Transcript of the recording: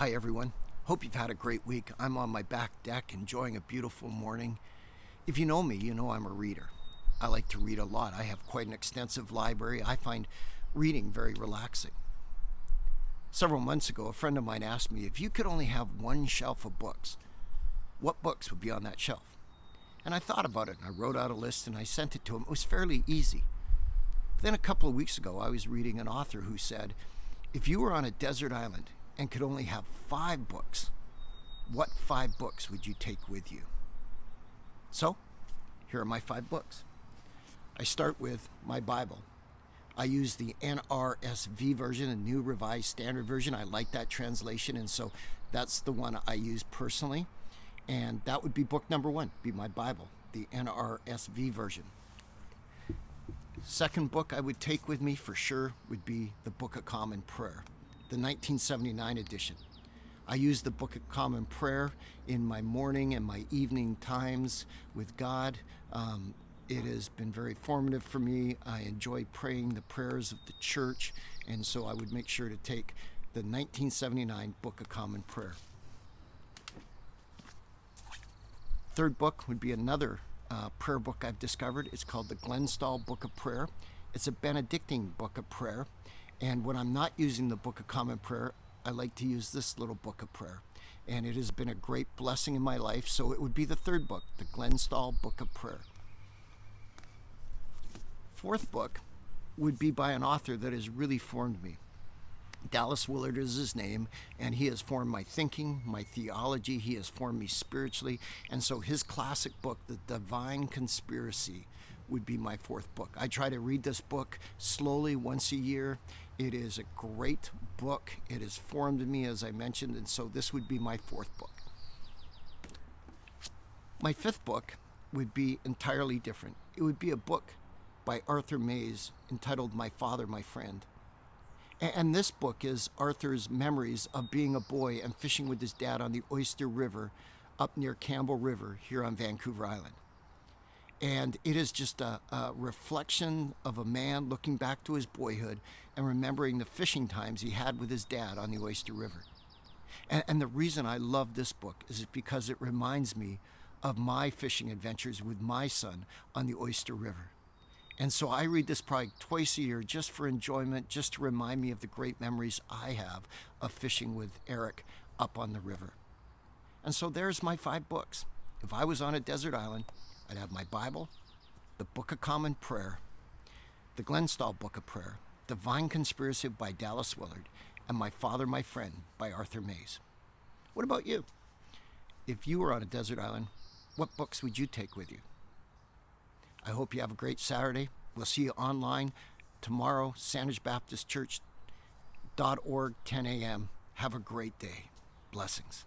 Hi everyone. Hope you've had a great week. I'm on my back deck enjoying a beautiful morning. If you know me, you know I'm a reader. I like to read a lot. I have quite an extensive library. I find reading very relaxing. Several months ago, a friend of mine asked me if you could only have one shelf of books, what books would be on that shelf? And I thought about it and I wrote out a list and I sent it to him. It was fairly easy. Then a couple of weeks ago, I was reading an author who said, if you were on a desert island and could only have 5 books, what 5 books would you take with you? So, here are my 5 books. I start with my Bible. I use the NRSV version, a New Revised Standard Version. I like that translation, and so that's the one I use personally. And that would be book number 1, be my Bible, the NRSV version. Second book I would take with me for sure would be the Book of Common Prayer, the 1979 edition. I use the Book of Common Prayer in my morning and my evening times with God. It has been very formative for me. I enjoy praying the prayers of the church, and so I would make sure to take the 1979 Book of Common Prayer. Third book would be another prayer book I've discovered. It's called the Glenstal Book of Prayer. It's a Benedictine book of prayer, and when I'm not using the Book of Common Prayer, I like to use this little book of prayer, and it has been a great blessing in my life, so it would be the third book, the Glenstal Book of Prayer. Fourth book would be by an author that has really formed me. Dallas Willard is his name, and he has formed my thinking, my theology. He has formed me spiritually, and so his classic book, The Divine Conspiracy, would be my fourth book. I try to read this book slowly once a year. It is a great book. It has formed me, as I mentioned, and so this would be my fourth book. My fifth book would be entirely different. It would be a book by Arthur Mays entitled My Father, My Friend. And this book is Arthur's memories of being a boy and fishing with his dad on the Oyster River up near Campbell River here on Vancouver Island. And it is just a reflection of a man looking back to his boyhood and remembering the fishing times he had with his dad on the Oyster River. And the reason I love this book is because it reminds me of my fishing adventures with my son on the Oyster River. And so I read this probably twice a year just for enjoyment, just to remind me of the great memories I have of fishing with Eric up on the river. And so there's my 5 books. If I was on a desert island, I'd have my Bible, the Book of Common Prayer, the Glenstal Book of Prayer, Divine Conspiracy by Dallas Willard, and My Father, My Friend by Arthur Mays. What about you? If you were on a desert island, what books would you take with you? I hope you have a great Saturday. We'll see you online tomorrow, SandridgeBaptistChurch.org, 10 a.m. Have a great day. Blessings.